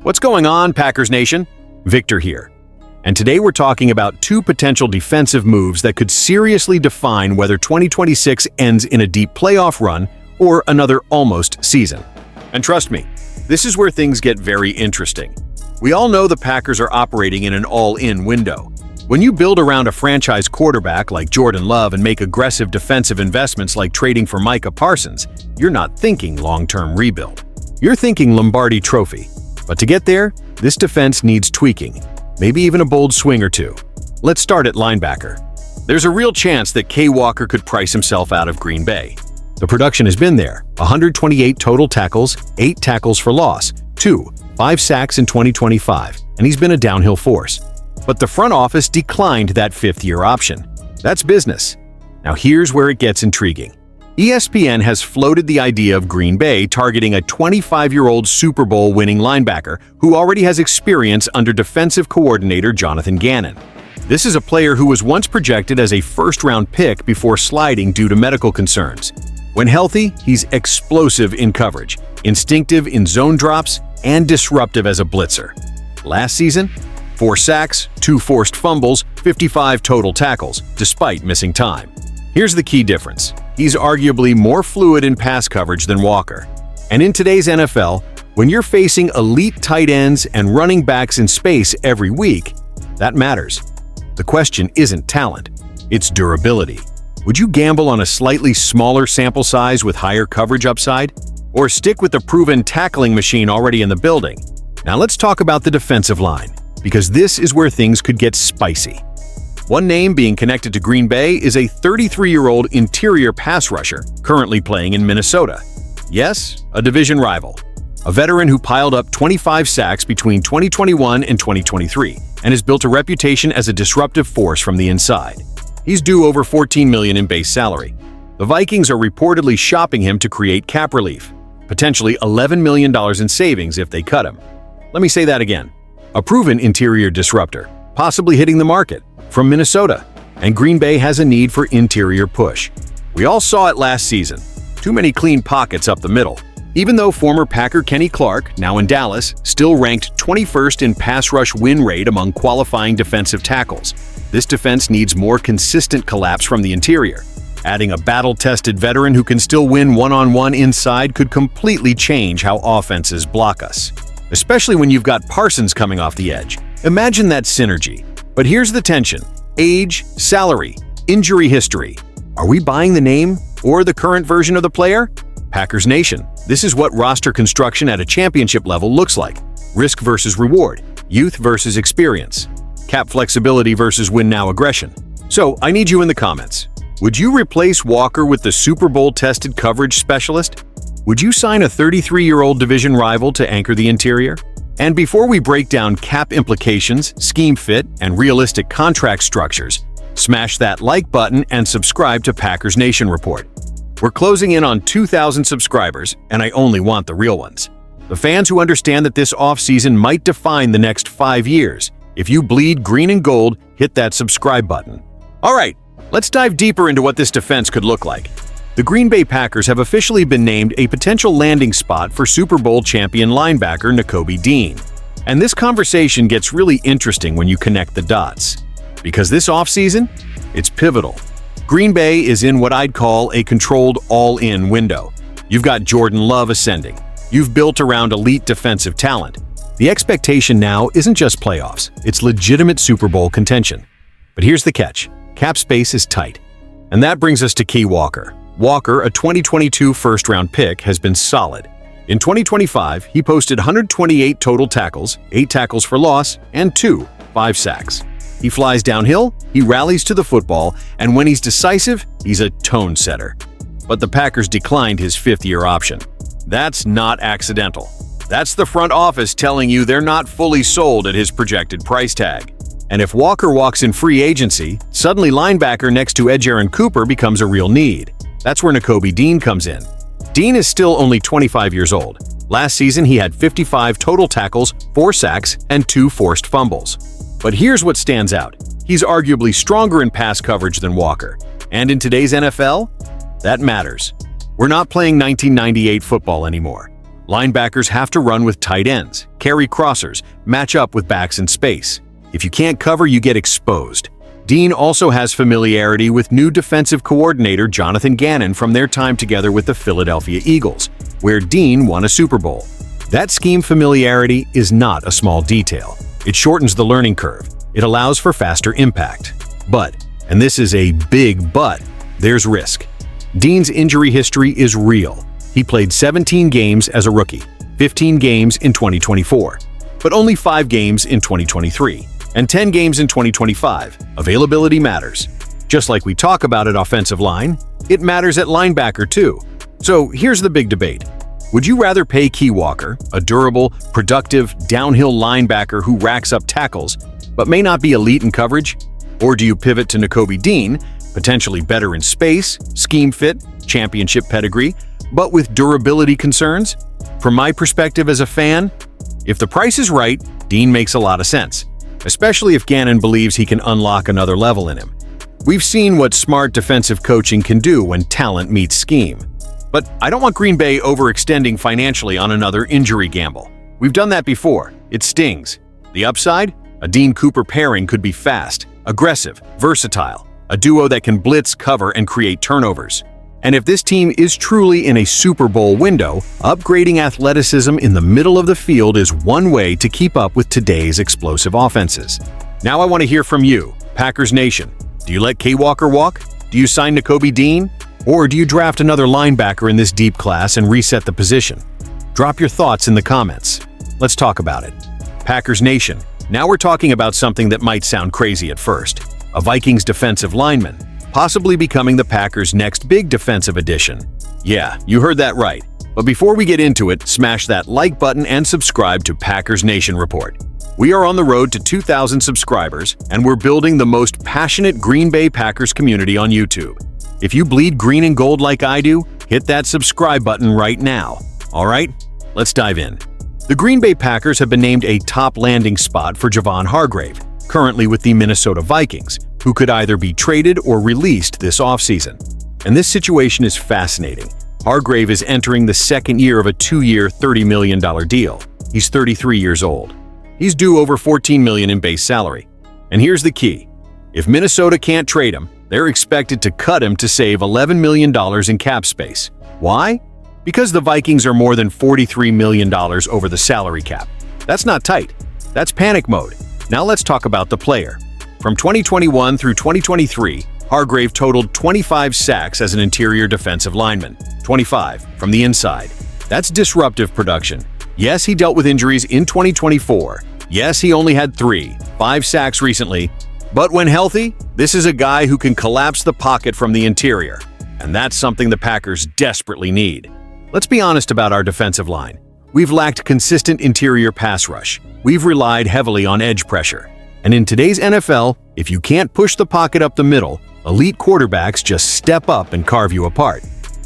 What's going on, Packers Nation? Victor here. And today we're talking about two potential defensive moves that could seriously define whether 2026 ends in a deep playoff run or another almost season. And trust me, this is where things get very interesting. We all know the Packers are operating in an all-in window. When you build around a franchise quarterback like Jordan Love and make aggressive defensive investments like trading for Micah Parsons, you're not thinking long-term rebuild. You're thinking Lombardi Trophy. But to get there, this defense needs tweaking, maybe even a bold swing or two. Let's start at linebacker. There's a real chance that Kay Walker could price himself out of Green Bay. The production has been there: 128 total tackles, 8 tackles for loss, 5 sacks in 2025, and he's been a downhill force. But the front office declined that fifth-year option. That's business. Now here's where it gets intriguing. ESPN has floated the idea of Green Bay targeting a 25-year-old Super Bowl winning linebacker who already has experience under defensive coordinator Jonathan Gannon. This is a player who was once projected as a first-round pick before sliding due to medical concerns. When healthy, he's explosive in coverage, instinctive in zone drops, and disruptive as a blitzer. Last season, 4 sacks, 2 forced fumbles, 55 total tackles, despite missing time. Here's the key difference. He's arguably more fluid in pass coverage than Walker. And in today's NFL, when you're facing elite tight ends and running backs in space every week, that matters. The question isn't talent, it's durability. Would you gamble on a slightly smaller sample size with higher coverage upside? Or stick with the proven tackling machine already in the building? Now let's talk about the defensive line, because this is where things could get spicy. One name being connected to Green Bay is a 33-year-old interior pass rusher currently playing in Minnesota. Yes, a division rival. A veteran who piled up 25 sacks between 2021 and 2023 and has built a reputation as a disruptive force from the inside. He's due over $14 million in base salary. The Vikings are reportedly shopping him to create cap relief, potentially $11 million in savings if they cut him. Let me say that again. A proven interior disruptor, possibly hitting the market, from Minnesota, and Green Bay has a need for interior push. We all saw it last season. Too many clean pockets up the middle. Even though former Packer Kenny Clark, now in Dallas, still ranked 21st in pass rush win rate among qualifying defensive tackles, this defense needs more consistent collapse from the interior. Adding a battle-tested veteran who can still win one-on-one inside could completely change how offenses block us, especially when you've got Parsons coming off the edge. Imagine that synergy. But here's the tension: age, salary, injury history. Are we buying the name or the current version of the player? Packers Nation, this is what roster construction at a championship level looks like. Risk versus reward, youth versus experience, cap flexibility versus win-now aggression. So I need you in the comments. Would you replace Walker with the Super Bowl-tested coverage specialist? Would you sign a 33-year-old division rival to anchor the interior? And before we break down cap implications, scheme fit, and realistic contract structures, smash that like button and subscribe to Packers Nation Report. We're closing in on 2,000 subscribers, and I only want the real ones. The fans who understand that this offseason might define the next 5 years. If you bleed green and gold, hit that subscribe button. All right, let's dive deeper into what this defense could look like. The Green Bay Packers have officially been named a potential landing spot for Super Bowl champion linebacker Nico. And this conversation gets really interesting when you connect the dots. Because this offseason, it's pivotal. Green Bay is in what I'd call a controlled all-in window. You've got Jordan Love ascending. You've built around elite defensive talent. The expectation now isn't just playoffs, it's legitimate Super Bowl contention. But here's the catch: cap space is tight. And that brings us to Kay Walker. Walker, a 2022 first-round pick, has been solid. In 2025, he posted 128 total tackles, 8 tackles for loss, and 5 sacks. He flies downhill, he rallies to the football, and when he's decisive, he's a tone setter. But the Packers declined his fifth-year option. That's not accidental. That's the front office telling you they're not fully sold at his projected price tag. And if Walker walks in free agency, suddenly linebacker next to Aaron Cooper becomes a real need. That's where Nico comes in. Dean is still only 25 years old. Last season, he had 55 total tackles, 4 sacks, and 2 forced fumbles. But here's what stands out. He's arguably stronger in pass coverage than Walker. And in today's NFL, that matters. We're not playing 1998 football anymore. Linebackers have to run with tight ends, carry crossers, match up with backs in space. If you can't cover, you get exposed. Dean also has familiarity with new defensive coordinator Jonathan Gannon from their time together with the Philadelphia Eagles, where Dean won a Super Bowl. That scheme familiarity is not a small detail. It shortens the learning curve. It allows for faster impact. But, and this is a big but, there's risk. Dean's injury history is real. He played 17 games as a rookie, 15 games in 2024, but only 5 games in 2023, and 10 games in 2025. Availability matters. Just like we talk about at offensive line, it matters at linebacker too. So here's the big debate. Would you rather pay Key Walker, a durable, productive, downhill linebacker who racks up tackles, but may not be elite in coverage? Or do you pivot to Nakobe Dean, potentially better in space, scheme fit, championship pedigree, but with durability concerns? From my perspective as a fan, if the price is right, Dean makes a lot of sense, especially if Gannon believes he can unlock another level in him. We've seen what smart defensive coaching can do when talent meets scheme. But I don't want Green Bay overextending financially on another injury gamble. We've done that before. It stings. The upside? A Dean Cooper pairing could be fast, aggressive, versatile, a duo that can blitz, cover, and create turnovers. And if this team is truly in a Super Bowl window, upgrading athleticism in the middle of the field is one way to keep up with today's explosive offenses. Now I want to hear from you, Packers Nation. Do you let Key Walker walk? Do you sign Nakobe Dean? Or do you draft another linebacker in this deep class and reset the position? Drop your thoughts in the comments. Let's talk about it. Packers Nation, now we're talking about something that might sound crazy at first. A Vikings defensive lineman, possibly becoming the Packers' next big defensive addition. Yeah, you heard that right. But before we get into it, smash that like button and subscribe to Packers Nation Report. We are on the road to 2,000 subscribers, and we're building the most passionate Green Bay Packers community on YouTube. If you bleed green and gold like I do, hit that subscribe button right now. All right, let's dive in. The Green Bay Packers have been named a top landing spot for Javon Hargrave, currently with the Minnesota Vikings, who could either be traded or released this offseason. And this situation is fascinating. Hargrave is entering the second year of a 2-year, $30 million deal. He's 33 years old. He's due over $14 million in base salary. And here's the key. If Minnesota can't trade him, they're expected to cut him to save $11 million in cap space. Why? Because the Vikings are more than $43 million over the salary cap. That's not tight. That's panic mode. Now let's talk about the player. From 2021 through 2023, Hargrave totaled 25 sacks as an interior defensive lineman, 25 from the inside. That's disruptive production. Yes, he dealt with injuries in 2024. Yes, he only had 5 sacks recently. But when healthy, this is a guy who can collapse the pocket from the interior. And that's something the Packers desperately need. Let's be honest about our defensive line. We've lacked consistent interior pass rush. We've relied heavily on edge pressure. And in today's NFL, if you can't push the pocket up the middle, elite quarterbacks just step up and carve you apart.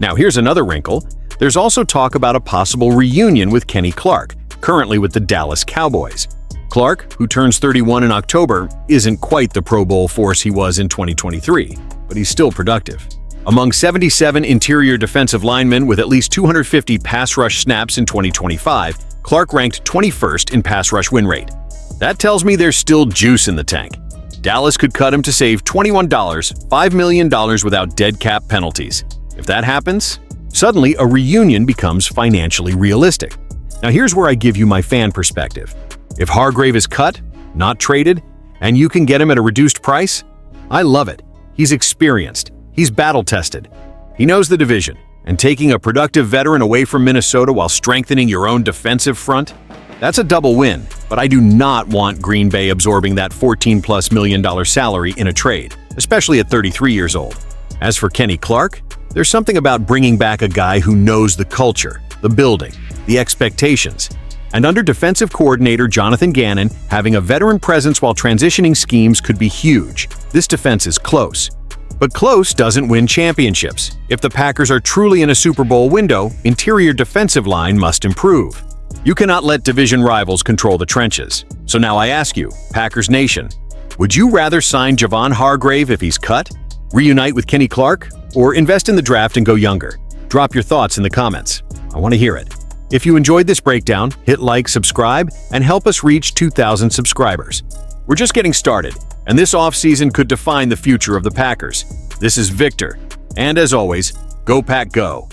Now here's another wrinkle. There's also talk about a possible reunion with Kenny Clark, currently with the Dallas Cowboys. Clark, who turns 31 in October, isn't quite the Pro Bowl force he was in 2023, but he's still productive. Among 77 interior defensive linemen with at least 250 pass rush snaps in 2025, Clark ranked 21st in pass rush win rate. That tells me there's still juice in the tank. Dallas could cut him to save $21, $5 million without dead cap penalties. If that happens, suddenly a reunion becomes financially realistic. Now here's where I give you my fan perspective. If Hargrave is cut, not traded, and you can get him at a reduced price, I love it. He's experienced. He's battle-tested. He knows the division, and taking a productive veteran away from Minnesota while strengthening your own defensive front, that's a double win, but I do not want Green Bay absorbing that $14+ million salary in a trade, especially at 33 years old. As for Kenny Clark, there's something about bringing back a guy who knows the culture, the building, the expectations. And under defensive coordinator Jonathan Gannon, having a veteran presence while transitioning schemes could be huge. This defense is close. But close doesn't win championships. If the Packers are truly in a Super Bowl window, interior defensive line must improve. You cannot let division rivals control the trenches. So now I ask you, Packers Nation, would you rather sign Javon Hargrave if he's cut, reunite with Kenny Clark, or invest in the draft and go younger? Drop your thoughts in the comments. I want to hear it. If you enjoyed this breakdown, hit like, subscribe, and help us reach 2,000 subscribers. We're just getting started, and this offseason could define the future of the Packers. This is Victor, and as always, go Pack Go!